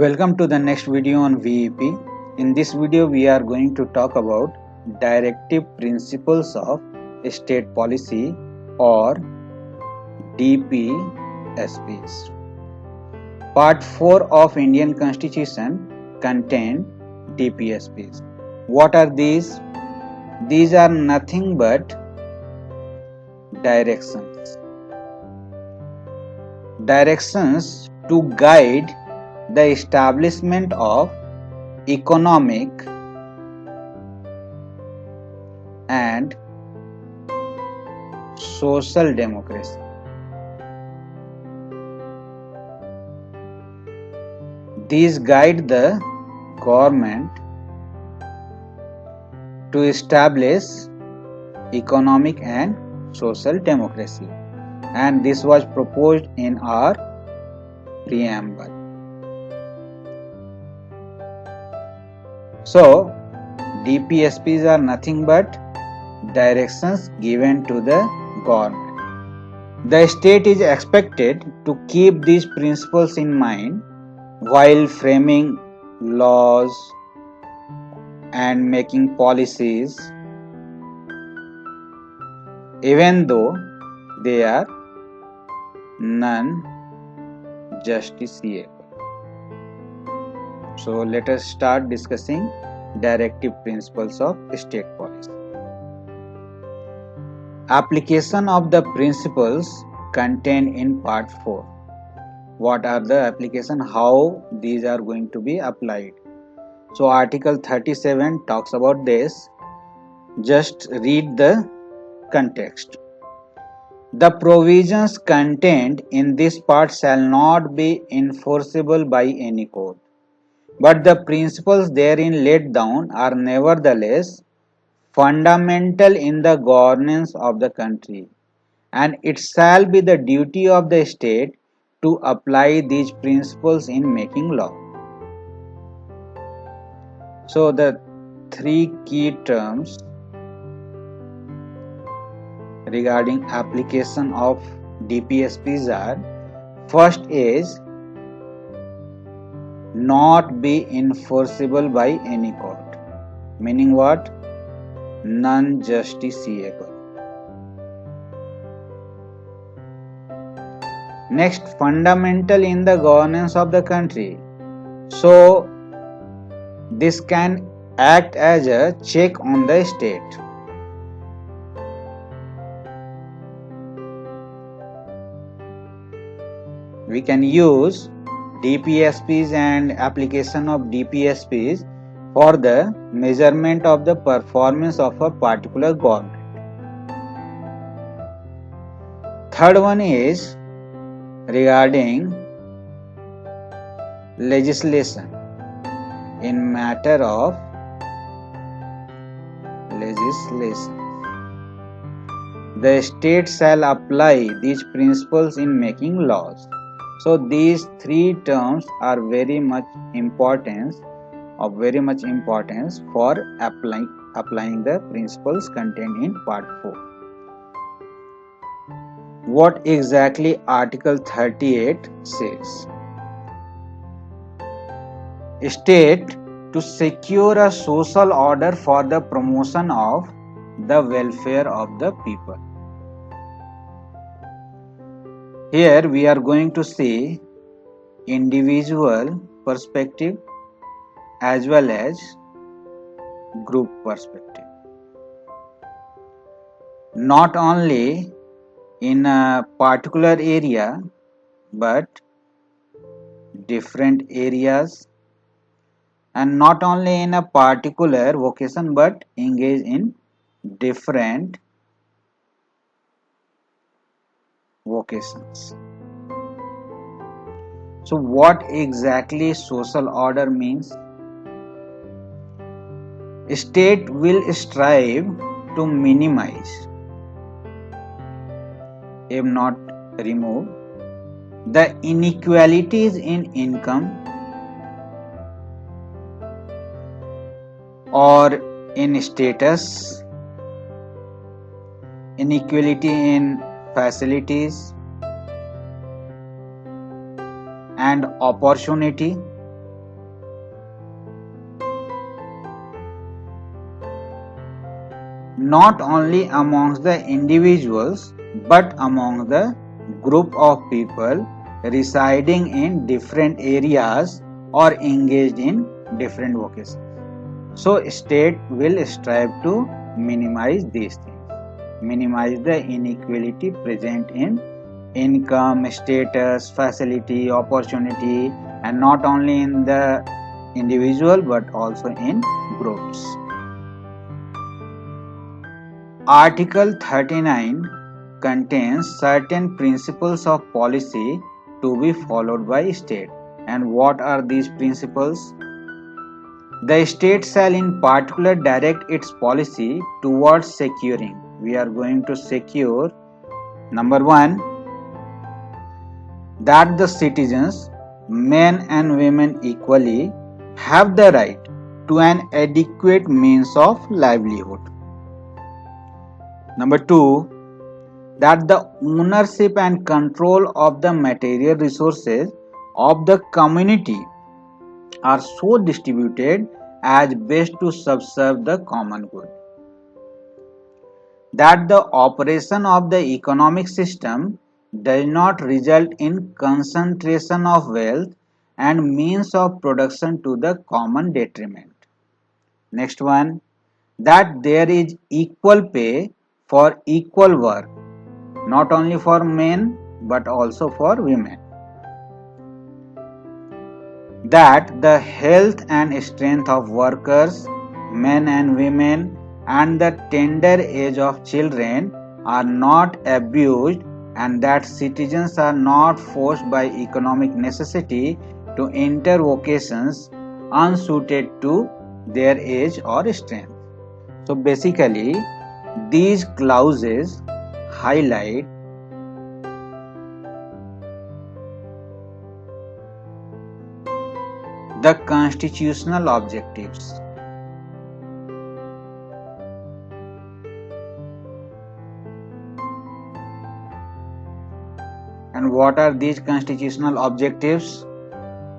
Welcome to the next video on VEP. In this video, we are going to talk about Directive Principles of State Policy or DPSPs. Part 4 of Indian Constitution contain DPSPs. What are these? These are nothing but directions. Directions to guide the establishment of economic and social democracy. These guide the government to establish economic and social democracy, and this was proposed in our preamble. So, DPSPs are nothing but directions given to the government. The state is expected to keep these principles in mind while framing laws and making policies, even though they are non-justiciable. So let us start discussing directive principles of state policy. Application of the principles contained in part 4. What are the application? How these are going to be applied? So article 37 talks about this. Just read the context. The provisions contained in this part shall not be enforceable by any court, but the principles therein laid down are nevertheless fundamental in the governance of the country, and it shall be the duty of the state to apply these principles in making law. So the three key terms regarding application of DPSPs are: first is not be enforceable by any court, meaning what? Non-justiciable. Next, fundamental in the governance of the country. So this can act as a check on the state. We can use DPSPs and application of DPSPs for the measurement of the performance of a particular government. Third one is regarding legislation. In matter of legislation, the state shall apply these principles in making laws. So these three terms are of very much importance for applying the principles contained in part 4. What exactly article 38 says? State to secure a social order for the promotion of the welfare of the people. Here we are going to see individual perspective as well as group perspective. Not only in a particular area, but different areas, and not only in a particular vocation, but engage in different vocations. So what exactly social order means? State will strive to minimize, if not remove, the inequalities in income or in status, inequality in facilities and opportunity, not only amongst the individuals but among the group of people residing in different areas or engaged in different vocations. So state will strive to minimize these things, minimize the inequality present in income, status, facility, opportunity, and not only in the individual but also in groups. Article 39 contains certain principles of policy to be followed by state. And what are these principles? The state shall in particular direct its policy towards securing. We are going to secure, number one, that the citizens, men and women equally, have the right to an adequate means of livelihood. Number two, that the ownership and control of the material resources of the community are so distributed as best to subserve the common good. That the operation of the economic system does not result in concentration of wealth and means of production to the common detriment. Next one, that there is equal pay for equal work, not only for men but also for women. That the health and strength of workers, men and women, and the tender age of children are not abused, and that citizens are not forced by economic necessity to enter vocations unsuited to their age or strength. So basically, these clauses highlight the constitutional objectives. And what are these constitutional objectives?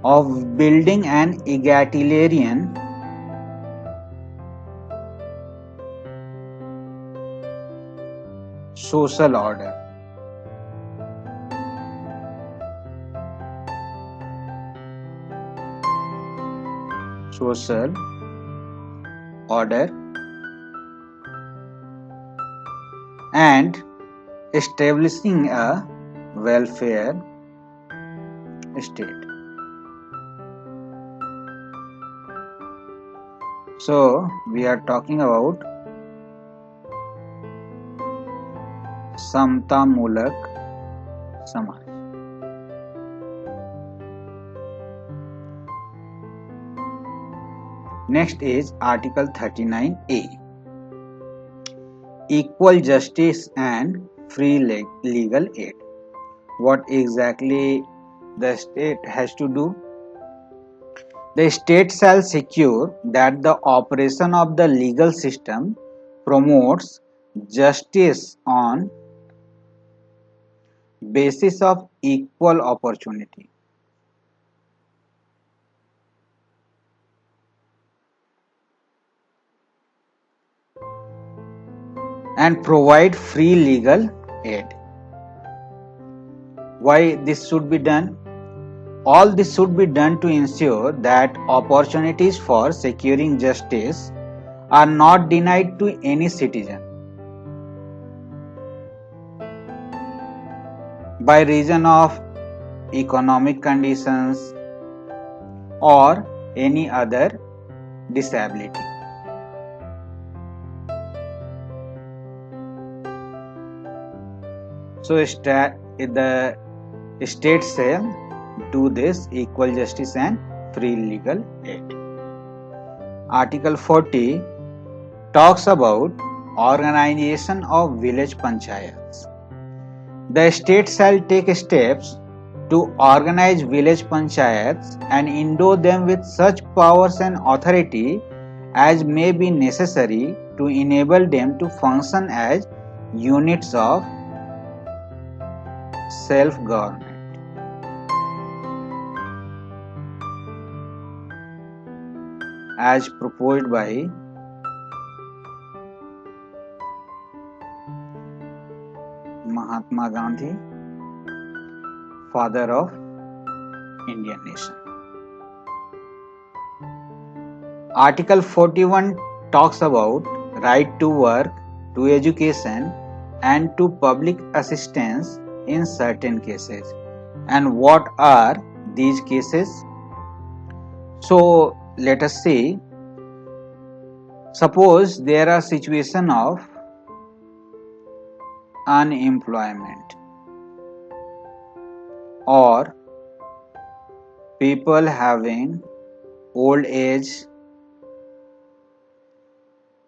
Of building an egalitarian social order. Social order and establishing a welfare state. So we are talking about समतामूलक Samaj. Next is Article 39A. Equal justice and free legal aid. What exactly the state has to do? The state shall secure that the operation of the legal system promotes justice on basis of equal opportunity. And provide free legal aid. Why this should be done? All this should be done to ensure that opportunities for securing justice are not denied to any citizen by reason of economic conditions or any other disability. So the state shall do this equal justice and free legal aid. Article 40 talks about organization of village panchayats. The state shall take steps to organize village panchayats and endow them with such powers and authority as may be necessary to enable them to function as units of self-government. As proposed by Mahatma Gandhi, father of Indian nation. Article 41 talks about right to work, to education and to public assistance in certain cases. And what are these cases? So let us see. Suppose there are situation of unemployment or people having old age,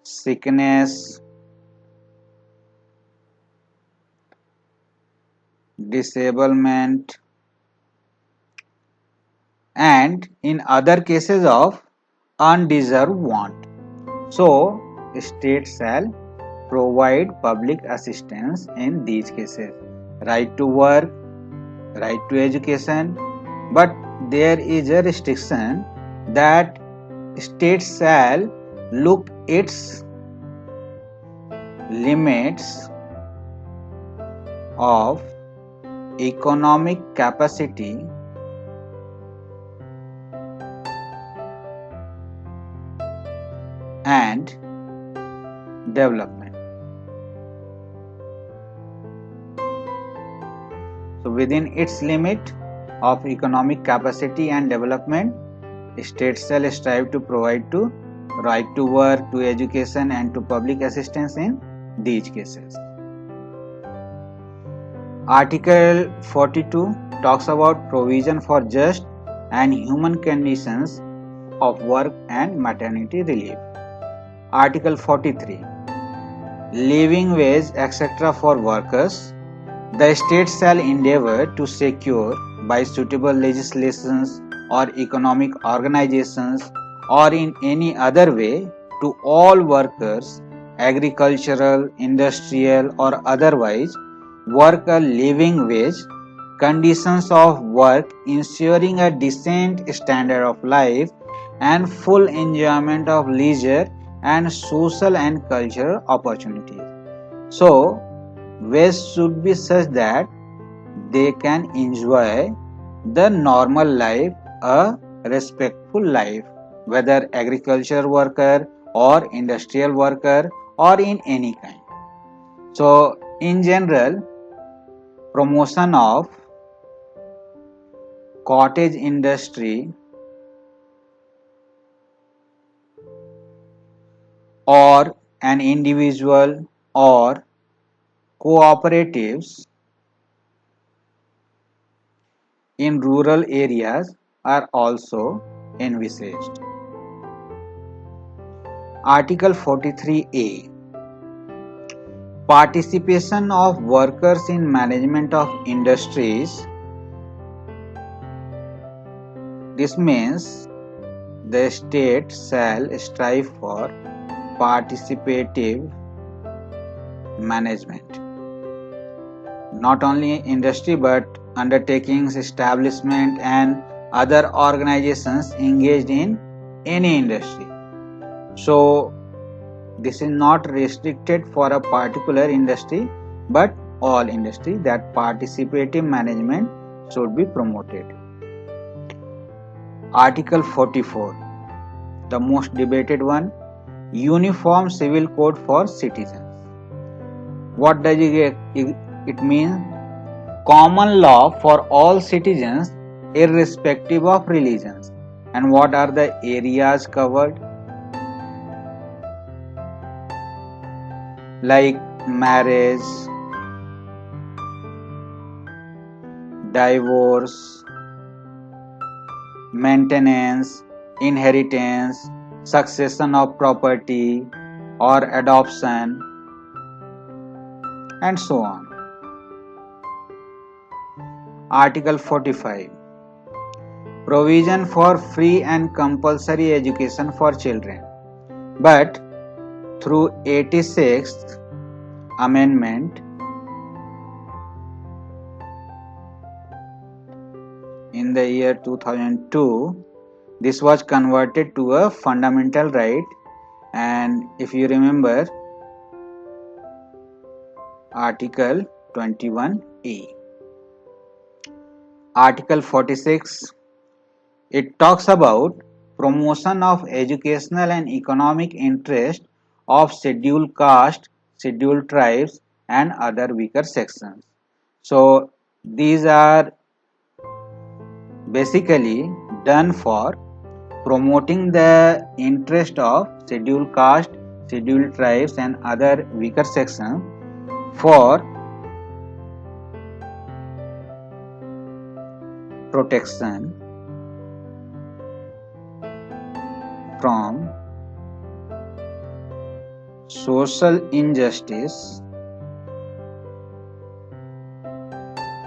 sickness, disablement, and in other cases of undeserved want. So, state shall provide public assistance in these cases. Right to work, right to education, but there is a restriction that state shall look its limits of economic capacity and development. So within its limit of economic capacity and development, states shall strive to provide to right to work, to education and to public assistance in these cases. Article 42 talks about provision for just and human conditions of work and maternity relief. Article 43 living wage etc. for workers. The state shall endeavour to secure by suitable legislations or economic organizations or in any other way to all workers, agricultural, industrial or otherwise, work a living wage, conditions of work ensuring a decent standard of life and full enjoyment of leisure and social and cultural opportunities. So, wage should be such that they can enjoy the normal life, a respectful life, whether agriculture worker or industrial worker or in any kind. So, in general, promotion of cottage industry or an individual or cooperatives in rural areas are also envisaged. Article 43A participation of workers in management of industries. This means the state shall strive for participative management. Not only industry but undertakings, establishment and other organizations engaged in any industry. So this is not restricted for a particular industry but all industry, that participative management should be promoted. Article 44, the most debated one, Uniform Civil Code for Citizens. What does it mean? Common law for all citizens irrespective of religions. And what are the areas covered? Like marriage, divorce, maintenance, inheritance, succession of property or adoption, and so on. Article 45, provision for free and compulsory education for children. But through 86th Amendment in the year 2002, this was converted to a fundamental right, and if you remember, Article 21A. Article 46, it talks about promotion of educational and economic interest of scheduled caste, scheduled tribes and other weaker sections. So these are basically done for promoting the interest of scheduled caste, scheduled tribes and other weaker sections for protection from social injustice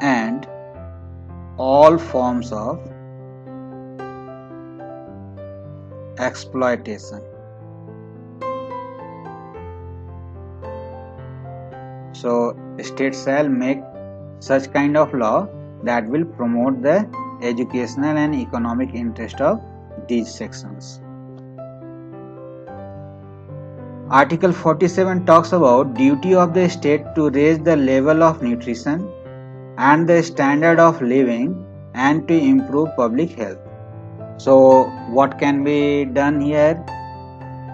and all forms of exploitation. So state shall make such kind of law that will promote the educational and economic interest of these sections. Article 47 talks about duty of the state to raise the level of nutrition and the standard of living and to improve public health. So what can be done here?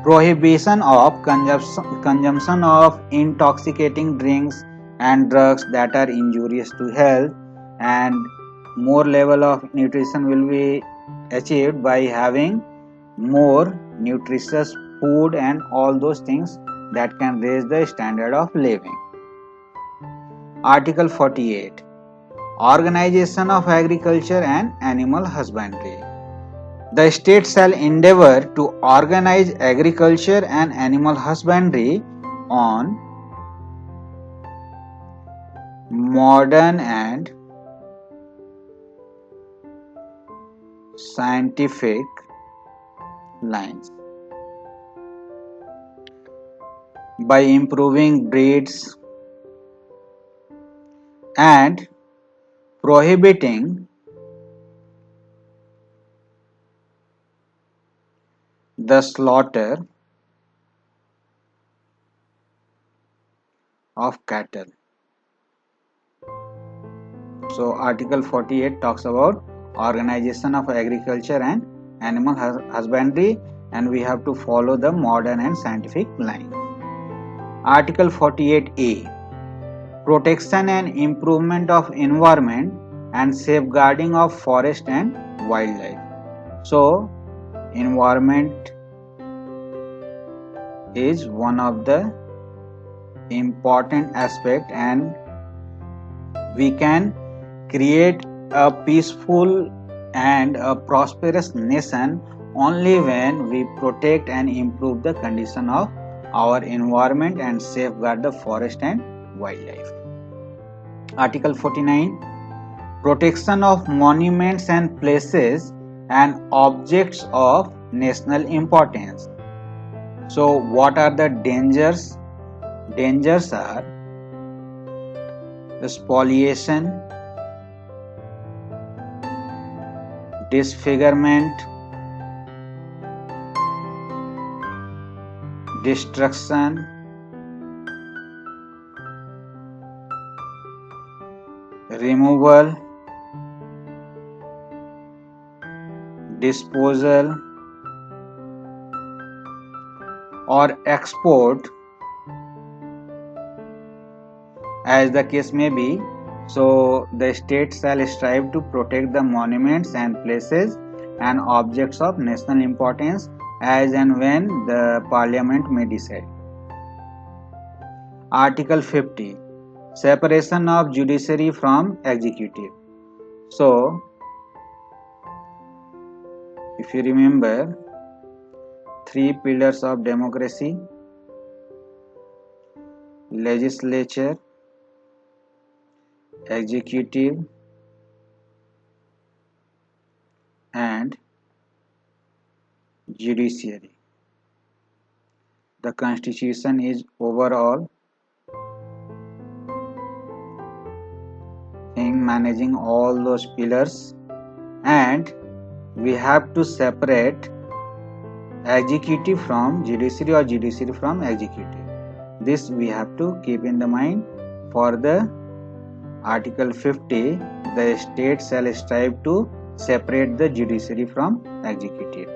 Prohibition of consumption of intoxicating drinks and drugs that are injurious to health, and more level of nutrition will be achieved by having more nutritious food and all those things that can raise the standard of living. Article 48, organization of agriculture and animal husbandry. The state shall endeavour to organize agriculture and animal husbandry on modern and scientific lines by improving breeds and prohibiting the slaughter of cattle. So Article 48 talks about organization of agriculture and animal husbandry, and we have to follow the modern and scientific line. Article 48A, protection and improvement of environment and safeguarding of forest and wildlife. So environment is one of the important aspect, and we can create a peaceful and a prosperous nation only when we protect and improve the condition of our environment and safeguard the forest and wildlife. Article 49, protection of monuments and places and objects of national importance. So what are the dangers? Dangers are spoliation, disfigurement, destruction, removal, disposal or export as the case may be. So the state shall strive to protect the monuments and places and objects of national importance as and when the parliament may decide. Article 50, separation of judiciary from executive. So if you remember, three pillars of democracy: legislature, executive and judiciary. The constitution is overall thing managing all those pillars, and we have to separate executive from judiciary or judiciary from executive. This we have to keep in the mind for the Article 50, the state shall strive to separate the judiciary from executive.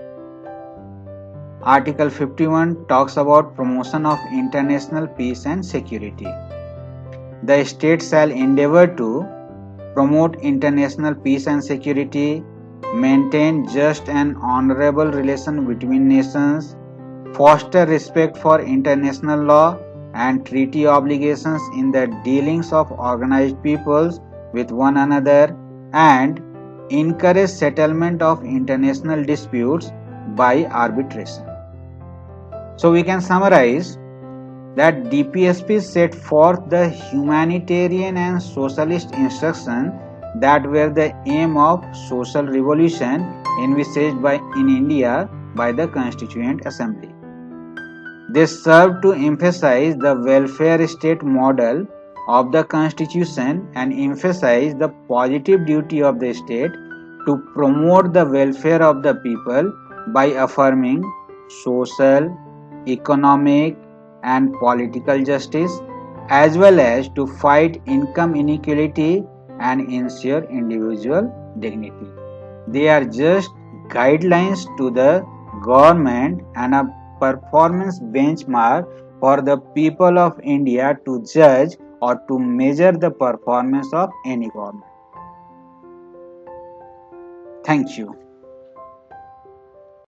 Article 51 talks about promotion of international peace and security. The state shall endeavor to promote international peace and security, maintain just and honorable relation between nations, foster respect for international law and treaty obligations in the dealings of organized peoples with one another, and encourage settlement of international disputes by arbitration. So we can summarize that DPSP set forth the humanitarian and socialist instructions that were the aim of social revolution envisaged in India by the Constituent Assembly. They serve to emphasize the welfare state model of the Constitution and emphasize the positive duty of the state to promote the welfare of the people by affirming social, economic, and political justice, as well as to fight income inequality and ensure individual dignity. They are just guidelines to the government and a performance benchmark for the people of India to judge or to measure the performance of any government. Thank you.